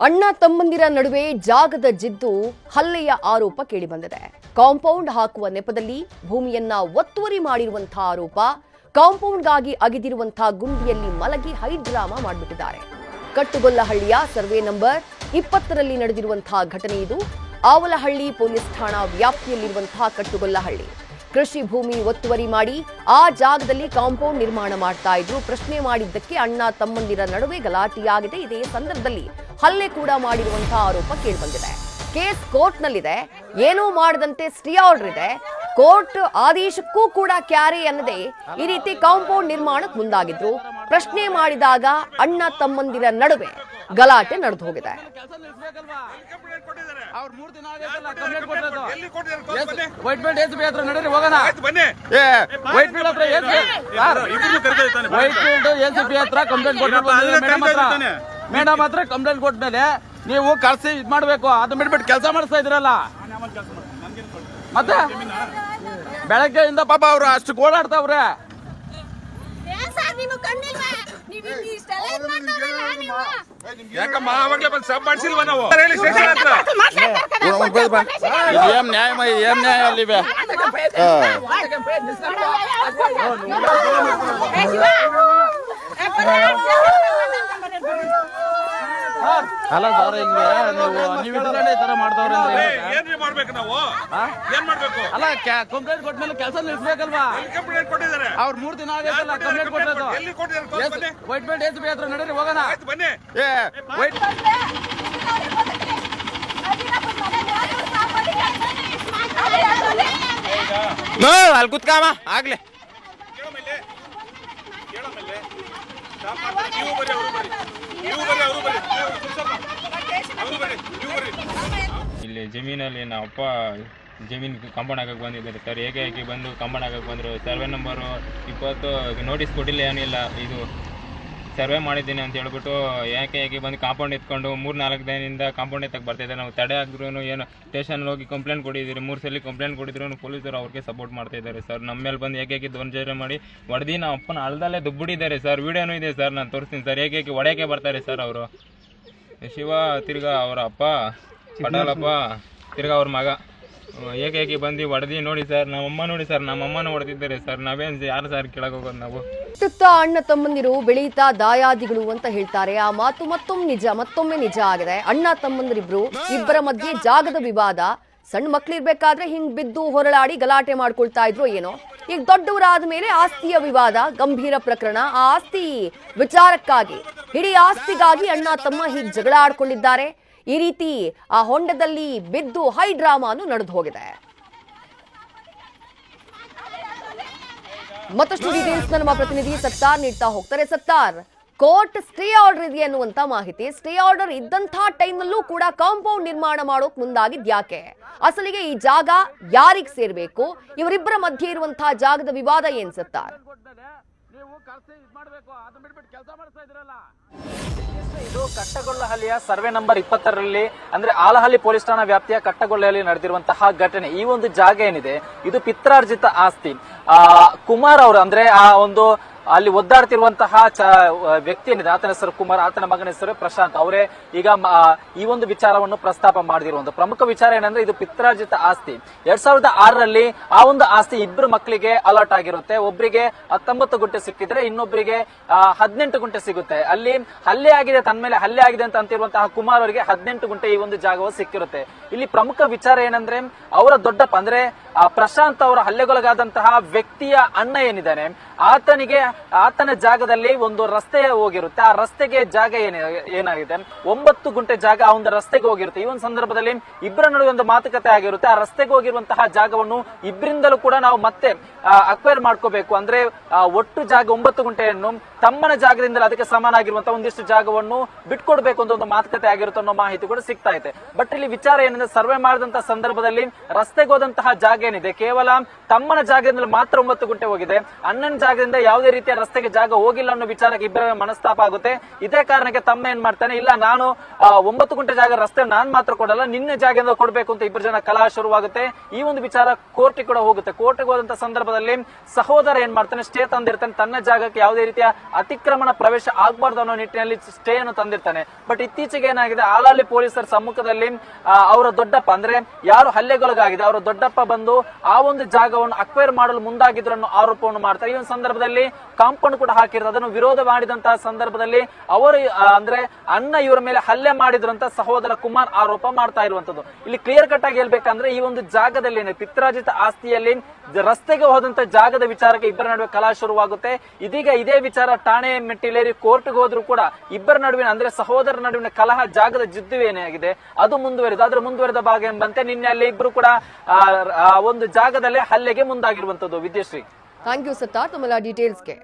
ಅಣ್ಣ ತಮ್ಮಂದಿರ ನಡುವೆ ಜಾಗದ ಜಿದ್ದು ಹಲ್ಲೆಯ ಆರೋಪ ಕೇಳಿಬಂದಿದೆ. ಕಾಂಪೌಂಡ್ ಹಾಕುವ ನೆಪದಲ್ಲಿ ಭೂಮಿಯನ್ನ ಒತ್ತುವರಿ ಮಾಡಿರುವಂತಹ ಆರೋಪ. ಕಾಂಪೌಂಡ್ಗಾಗಿ ಅಗೆದಿರುವಂತಹ ಗುಂಡಿಯಲ್ಲಿ ಮಲಗಿ ಹೈಡ್ರಾಮಾ ಮಾಡಿಬಿಟ್ಟಿದ್ದಾರೆ. ಕಟ್ಟುಗೊಲ್ಲಹಳ್ಳಿಯ ಸರ್ವೆ ನಂಬರ್ 20ರಲ್ಲಿ ನಡೆದಿರುವಂತಹ ಘಟನೆ ಇದು. ಆವಲಹಳ್ಳಿ ಪೊಲೀಸ್ ಠಾಣಾ ವ್ಯಾಪ್ತಿಯಲ್ಲಿರುವಂತಹ ಕಟ್ಟುಗೊಲ್ಲಹಳ್ಳಿ ಕೃಷಿ ಭೂಮಿ ಒತ್ತುವರಿ ಮಾಡಿ ಆ ಜಾಗದಲ್ಲಿ ಕಾಂಪೌಂಡ್ ನಿರ್ಮಾಣ ಮಾಡ್ತಾ ಇದ್ರು. ಪ್ರಶ್ನೆ ಮಾಡಿದ್ದಕ್ಕೆ ಅಣ್ಣ ತಮ್ಮಂದಿರ ನಡುವೆ ಗಲಾಟೆಯಾಗಿದೆ. ಇದೇ ಸಂದರ್ಭದಲ್ಲಿ ಹಲ್ಲೆ ಕೂಡ ಮಾಡಿರುವಂತಹ ಆರೋಪ ಕೇಳಿಬಂದಿದೆ. ಕೇಸ್ ಕೋರ್ಟ್ನಲ್ಲಿದೆ. ಏನೂ ಮಾಡದಂತೆ ಸ್ಟೇ ಆರ್ಡರ್ ಇದೆ. ಕೋರ್ಟ್ ಆದೇಶಕ್ಕೂ ಕೂಡ ಕ್ಯಾರೆ ಅನ್ನದೆ ಈ ರೀತಿ ಕಾಂಪೌಂಡ್ ನಿರ್ಮಾಣಕ್ಕೆ ಮುಂದಾಗಿದ್ರು. ಪ್ರಶ್ನೆ ಮಾಡಿದಾಗ ಅಣ್ಣ ತಮ್ಮಂದಿರ ನಡುವೆ ಗಲಾಟೆ ನಡೆದು ಹೋಗಿದೆ. ಮೇಡಮ್ ಹತ್ರ ಕಂಪ್ಲೇಂಟ್ ಕೊಟ್ಮೇಲೆ ನೀವು ಕಳ್ಸಿ ಇದ್ ಮಾಡ್ಬೇಕು. ಅದು ಬಿಟ್ಬಿಟ್ಟು ಕೆಲಸ ಮಾಡಿಸ್ತಾ ಇದ್ರಲ್ಲ. ಮತ್ತೆ ಬೆಳಗ್ಗೆಯಿಂದ ಪಾಪ ಅವ್ರು ಅಷ್ಟು ಓಡಾಡ್ತಾವ್ರೆ. ಯಾಕಮ್ಮ ಅವಾಗಲೇ ಬಂದು ಸಬ್ ಮಾಡಿಸಿಲ್ವ ನಾವು? ಏನ್ ನ್ಯಾಯ ಏನ್ ನ್ಯಾಯ ಅಲ್ಲಿವೆ? ಅಲ್ಲ ಸರ್, ಹಿಂಗೆ ನೀವು ಈ ತರ ಮಾಡ್ತಾವ್ರೆ ಏನ್ರಿ ಮಾಡ್ಬೇಕು ನಾವು? ಏನ್ ಮಾಡ್ಬೇಕು? ಅಲ್ಲ ಕಂಪ್ಲೇಂಟ್ ಕೊಟ್ಮೇಲೆ ಕೆಲಸ ನಿಲ್ಸ್ಬೇಕಲ್ವಾ? ಕಂಪ್ಲೇಂಟ್ ಕೊಟ್ಟಿದ್ದಾರೆ. ಅವ್ರು 3 ದಿನ ಆಗೈತಲ್ಲ ಕಂಪ್ಲೇಂಟ್ ಕೊಟ್ಟಿರೋದು. ಎಲ್ಲಿ ಕೊಟ್ಟಿದ್ದಾರೆ? ವೈಟ್ ಬೆಲ್ಟ್ ಎಸ್ ಬಿ ಹತ್ರ ನಡೀರಿ ಹೋಗೋಣ. ಬನ್ನಿ. ಅಲ್ಲಿ ಕುತ್ಕಾಮ ಆಗ್ಲಿ. ಇಲ್ಲಿ ಜಮೀನಲ್ಲಿ ನಮ್ಮ ಅಪ್ಪ ಜಮೀನು ಕಾಂಪೌಂಡ್ ಹಾಕಕ್ಕೆ ಬಂದಿದ್ದಾರೆ ಸರ್. ಏಕಾಏಕಿ ಬಂದು ಕಾಂಪೌಂಡ್ ಹಾಕಕ್ಕೆ ಬಂದರು. ಸರ್ವೆ ನಂಬರು 20 ನೋಟಿಸ್ ಕೊಟ್ಟಿಲ್ಲ, ಏನಿಲ್ಲ. ಇದು ಸರ್ವೆ ಮಾಡಿದ್ದೀನಿ ಅಂತ ಹೇಳ್ಬಿಟ್ಟು ಏಕಾಏಕಿ ಬಂದು ಕಾಂಪೌಂಡ್ ಎತ್ಕೊಂಡು 3-4 ದಿನದಿಂದ ಕಾಂಪೌಂಡ್ ಎತ್ತಕ್ಕೆ ಬರ್ತಾಯಿದ್ದಾರೆ. ನಾವು ತಡೆ ಹಾಕಿದ್ರು ಏನು ಸ್ಟೇಷನ್ಗೆ ಹೋಗಿ ಕಂಪ್ಲೇಂಟ್ ಕೊಟ್ಟಿದ್ದೀರಿ. 3 ಸಲ ಕಂಪ್ಲೇಂಟ್ ಕೊಟ್ಟಿದ್ರು ಪೊಲೀಸರು ಅವ್ರಿಗೆ ಸಪೋರ್ಟ್ ಮಾಡ್ತಾ ಇದ್ದಾರೆ ಸರ್. ನಮ್ಮ ಮೇಲೆ ಬಂದು ಏಕಾಏಕಿ ದೌರ್ಜನ್ಯ ಮಾಡಿ ಹೊಡೆದು ನಮ್ಮ ಅಪ್ಪನ ಅಲ್ದಲ್ಲೇ ದುಬ್ಬಿಟ್ಟಿದ್ದಾರೆ ಸರ್. ವಿಡಿಯೋನೂ ಇದೆ ಸರ್, ನಾನು ತೋರಿಸ್ತೀನಿ ಸರ್. ಏಕಾಏಕಿ ಹೊಡೆಯೋಕ್ಕೆ ಬರ್ತಾರೆ ಸರ್ ಅವರು. ಶಿವ ತಿರ್ಗಾ ಅವರ ಅಪ್ಪ ಪಟಾಲಪ್ಪ ತಿರ್ಗಾ ಅವ್ರ ಮಗ ಏಕಾಏಕಿ ಬಂದು ಹೊಡೆದಿ ನೋಡಿ ಸರ್. ನಮ್ಮಮ್ಮ ನೋಡಿ ಸರ್, ನಮ್ಮಮ್ಮನ ಹೊಡೆದಿದ್ದಾರೆ ಸರ್. ನಾವೇನ್ ಯಾರು ಸರ್ ಕೆಳಗೆ ಹೋಗೋದು ನಾವು? ಅಣ್ಣ ತಮ್ಮಂದಿರು ಬೆಳೀತಾ ದಾಯಾದಿಗಳು ಅಂತ ಹೇಳ್ತಾರೆ. ಆ ಮಾತು ಮತ್ತೊಮ್ಮೆ ನಿಜ ಆಗಿದೆ. ಅಣ್ಣ ತಮ್ಮಂದಿರಿಬ್ರು ಇಬ್ಬರ ಮಧ್ಯೆ ಜಾಗದ ವಿವಾದ. ಸಣ್ಣ ಮಕ್ಳಿರ್ಬೇಕಾದ್ರೆ ಹಿಂಗ್ ಬಿದ್ದು ಹೊರಳಾಡಿ ಗಲಾಟೆ ಮಾಡ್ಕೊಳ್ತಾ ಇದ್ರು ಏನೋ. ಈಗ ದೊಡ್ಡವರಾದ ಮೇಲೆ ಆಸ್ತಿಯ ವಿವಾದ, ಗಂಭೀರ ಪ್ರಕರಣ. ಆ ಆಸ್ತಿ ವಿಚಾರಕ್ಕಾಗಿ, ಇಡೀ ಆಸ್ತಿಗಾಗಿ ಅಣ್ಣ ತಮ್ಮ ಹೀಗೆ ಜಗಳ ಆಡ್ಕೊಂಡಿದ್ದಾರೆ. ಈ ರೀತಿ ಆ ಹೊಂಡದಲ್ಲಿ ಬಿದ್ದು ಹೈಡ್ರಾಮಾನು ನಡೆದು ಹೋಗಿದೆ. ಮತ್ತಷ್ಟು ಡೀಟೇಲ್ಸ್ ನಮ್ಮ ಪ್ರತಿನಿಧಿ ಸತ್ತಾರ್ ನೀಡ್ತಾ ಹೋಗ್ತಾರೆ. ಸತ್ತಾರ್, ಕೋರ್ಟ್ ಸ್ಟೇ ಆರ್ಡರ್ ಇದೆ ಅನ್ನುವಂತ ಮಾಹಿತಿ. ಸ್ಟೇ ಆರ್ಡರ್ ಇದ್ದಂತಹ ಟೈಮ್ನಲ್ಲೂ ಕೂಡ ಕಾಂಪೌಂಡ್ ನಿರ್ಮಾಣ ಮಾಡೋಕ್ ಮುಂದಾಗಿದ್ ಯಾಕೆ? ಅಸಲಿಗೆ ಈ ಜಾಗ ಯಾರಿಗ್ ಸೇರ್ಬೇಕು? ಇವರಿಬ್ಬರ ಮಧ್ಯೆ ಇರುವಂತಹ ಜಾಗದ ವಿವಾದ ಏನ್ ಸತ್ತಾರ್? ಇದು ಕಟ್ಟಗೊಲ್ಲಹಳ್ಳಿಯ ಸರ್ವೆ ನಂಬರ್ 20ರಲ್ಲಿ ಅಂದ್ರೆ ಆಲಹಳ್ಳಿ ಪೊಲೀಸ್ ಠಾಣಾ ವ್ಯಾಪ್ತಿಯ ಕಟ್ಟಗೊಲ್ಲಹಳ್ಳಿ ನಡೆದಿರುವಂತಹ ಘಟನೆ. ಈ ಒಂದು ಜಾಗ ಏನಿದೆ ಇದು ಪಿತ್ರಾರ್ಜಿತ ಆಸ್ತಿ. ಕುಮಾರ್ ಅವರು ಅಂದ್ರೆ ಆ ಒಂದು ಅಲ್ಲಿ ಒದ್ದಾಡ್ತಿರುವಂತಹ ವ್ಯಕ್ತಿ ಏನಿದೆ ಆತನ ಹೆಸರು ಕುಮಾರ್, ಆತನ ಮಗನ ಹೆಸರು ಪ್ರಶಾಂತ್. ಅವರೇ ಈಗ ಈ ಒಂದು ವಿಚಾರವನ್ನು ಪ್ರಸ್ತಾಪ ಮಾಡಿದಿರುವಂತಹ ಪ್ರಮುಖ ವಿಚಾರ ಏನಂದ್ರೆ ಇದು ಪಿತ್ರಾರ್ಜಿತ ಆಸ್ತಿ. 2006ರಲ್ಲಿ ಆ ಒಂದು ಆಸ್ತಿ ಇಬ್ಬರು ಮಕ್ಕಳಿಗೆ ಅಲಾಟ್ ಆಗಿರುತ್ತೆ. ಒಬ್ಬರಿಗೆ 19 ಗುಂಟೆ ಸಿಕ್ಕಿದ್ರೆ ಇನ್ನೊಬ್ಬರಿಗೆ 18 ಗುಂಟೆ ಸಿಗುತ್ತೆ. ಅಲ್ಲಿ ಹಲ್ಲೆ ಆಗಿದೆ, ತನ್ನ ಮೇಲೆ ಹಲ್ಲೆ ಆಗಿದೆ ಅಂತ ಅಂತಿರುವಂತಹ ಕುಮಾರ್ ಅವರಿಗೆ 18 ಗುಂಟೆ ಈ ಒಂದು ಜಾಗವು ಸಿಕ್ಕಿರುತ್ತೆ. ಇಲ್ಲಿ ಪ್ರಮುಖ ವಿಚಾರ ಏನಂದ್ರೆ ಅವರ ದೊಡ್ಡಪ್ಪ ಅಂದ್ರೆ ಪ್ರಶಾಂತ್ ಅವರ ಹಲ್ಲೆಗೊಳಗಾದಂತಹ ವ್ಯಕ್ತಿಯ ಅಣ್ಣ ಏನಿದ್ದಾನೆ ಆತನಿಗೆ ಆತನ ಜಾಗದಲ್ಲಿ ಒಂದು ರಸ್ತೆ ಹೋಗಿರುತ್ತೆ. ಆ ರಸ್ತೆಗೆ ಜಾಗ ಏನಾಗಿದೆ 9 ಗುಂಟೆ ಜಾಗ ಆ ಒಂದು ರಸ್ತೆಗೆ ಹೋಗಿರುತ್ತೆ. ಈ ಒಂದು ಸಂದರ್ಭದಲ್ಲಿ ಇಬ್ಬರ ನಡುವೆ ಒಂದು ಮಾತುಕತೆ ಆಗಿರುತ್ತೆ. ಆ ರಸ್ತೆಗೆ ಹೋಗಿರುವಂತಹ ಜಾಗವನ್ನು ಇಬ್ಬರಿಂದಲೂ ಕೂಡ ನಾವು ಮತ್ತೆ ಅಕ್ವೈರ್ ಮಾಡ್ಕೋಬೇಕು. ಅಂದ್ರೆ ಒಟ್ಟು ಜಾಗ 9 ಗುಂಟೆಯನ್ನು ತಮ್ಮನ ಜಾಗದಿಂದಲೇ ಅದಕ್ಕೆ ಸಮಾನಾಗಿರುವಂತಹ ಒಂದಿಷ್ಟು ಜಾಗವನ್ನು ಬಿಟ್ಕೊಡ್ಬೇಕು ಅಂತ ಒಂದು ಮಾತುಕತೆ ಆಗಿರುತ್ತೆ ಅನ್ನೋ ಮಾಹಿತಿ ಕೂಡ ಸಿಗ್ತಾ ಇದೆ. ಬಟ್ ಇಲ್ಲಿ ವಿಚಾರ ಏನಂದ್ರೆ ಸರ್ವೆ ಮಾಡಿದಂತಹ ಸಂದರ್ಭದಲ್ಲಿ ರಸ್ತೆಗೆ ಹೋದಂತಹ ಜಾಗ ಏನಿದೆ ಕೇವಲ ತಮ್ಮನ ಜಾಗದಿಂದ ಮಾತ್ರ 9 ಗುಂಟೆ ಹೋಗಿದೆ, ಅಣ್ಣನ ಜಾಗದಿಂದ ಯಾವುದೇ ರೀತಿಯ ರಸ್ತೆಗೆ ಜಾಗ ಹೋಗಿಲ್ಲ ಅನ್ನೋ ವಿಚಾರಕ್ಕೆ ಇಬ್ಬರ ಮನಸ್ತಾಪ ಆಗುತ್ತೆ. ಇದೇ ಕಾರಣಕ್ಕೆ ತಮ್ಮ ಏನ್ ಮಾಡ್ತಾನೆ, ಇಲ್ಲ ನಾನು 9 ಗುಂಟೆ ಜಾಗ ರಸ್ತೆ ನಾನ್ ಮಾತ್ರ ಕೊಡಲ್ಲ, ನಿನ್ನ ಜಾಗದಿಂದ ಕೊಡ್ಬೇಕು ಅಂತ ಇಬ್ಬರು ಜನ ಕಲಹ ಶುರುವಾಗುತ್ತೆ. ಈ ಒಂದು ವಿಚಾರ ಕೋರ್ಟಿಗೆ ಕೂಡ ಹೋಗುತ್ತೆ. ಕೋರ್ಟಿಗೆ ಹೋದಂತ ಸಂದರ್ಭದಲ್ಲಿ ಸಹೋದರ ಏನ್ ಮಾಡ್ತಾನೆ, ಸ್ಟೇ ತಂದಿರ್ತಾನೆ. ತನ್ನ ಜಾಗಕ್ಕೆ ಯಾವುದೇ ರೀತಿಯ ಅತಿಕ್ರಮಣ ಪ್ರವೇಶ ಆಗಬಾರ್ದು ಅನ್ನೋ ನಿಟ್ಟಿನಲ್ಲಿ ಸ್ಟೇ ಅನ್ನು ತಂದಿರ್ತಾನೆ. ಬಟ್ ಇತ್ತೀಚೆಗೆ ಏನಾಗಿದೆ, ಆಲಾಲಿ ಪೊಲೀಸರ ಸಮ್ಮುಖದಲ್ಲಿ ಅವರ ದೊಡ್ಡಪ್ಪ ಅಂದ್ರೆ ಯಾರು ಹಲ್ಲೆಗೊಳಗಾಗಿದೆ ಅವರ ದೊಡ್ಡಪ್ಪ ಬಂದು ಆ ಒಂದು ಜಾಗವನ್ನು ಅಕ್ವೈರ್ ಮಾಡಲು ಮುಂದಾಗಿದ್ರು ಅನ್ನೋ ಆರೋಪವನ್ನು ಮಾಡ್ತಾರೆ. ಈ ಒಂದು ಸಂದರ್ಭದಲ್ಲಿ ಕಾಂಪೌಂಡ್ ಕೂಡ ಹಾಕಿರೋದು. ಅದನ್ನು ವಿರೋಧ ಮಾಡಿದಂತಹ ಸಂದರ್ಭದಲ್ಲಿ ಅವರು ಅಂದ್ರೆ ಅಣ್ಣ ಇವರ ಮೇಲೆ ಹಲ್ಲೆ ಮಾಡಿದ್ರು ಅಂತ ಸಹೋದರ ಕುಮಾರ್ ಆರೋಪ ಮಾಡ್ತಾ ಇರುವಂತದ್ದು. ಇಲ್ಲಿ ಕ್ಲಿಯರ್ ಕಟ್ ಆಗಿ ಹೇಳ್ಬೇಕಂದ್ರೆ ಈ ಒಂದು ಜಾಗದಲ್ಲಿ ಪಿತ್ರಾರ್ಜಿತ ಆಸ್ತಿಯಲ್ಲಿ ರಸ್ತೆಗೆ ಹೋದಂತ ಜಾಗದ ವಿಚಾರಕ್ಕೆ ಇಬ್ಬರ ನಡುವೆ ಕಲಹ ಶುರುವಾಗುತ್ತೆ. ಇದೀಗ ಇದೇ ವಿಚಾರ ಠಾಣೆ ಮೆಟ್ಟಿಲೇರಿ ಕೋರ್ಟ್ಗೆ ಹೋದ್ರು ಕೂಡ ಇಬ್ಬರ ನಡುವಿನ ಅಂದ್ರೆ ಸಹೋದರ ನಡುವಿನ ಕಲಹ ಜಾಗದ ಜಿದ್ದುವೇನಾಗಿದೆ ಅದು ಮುಂದುವರಿದು. ಅದ್ರ ಮುಂದುವರೆದ ಭಾಗ ಎಂಬಂತೆ ನಿನ್ನೆ ಅಲ್ಲಿ ಇಬ್ರು ಕೂಡ ಒಂದು ಜಾಗದಲ್ಲೇ ಹಲ್ಲೆಗೆ ಮುಂದಾಗಿರುವಂತದ್ದು. ವಿದ್ಯಾಶ್ರೀ, ಥ್ಯಾಂಕ್ ಯು ಸತ್ತಾರ್ ತಮ್ಮೆಲ್ಲ ಡೀಟೇಲ್ಸ್ಗೆ.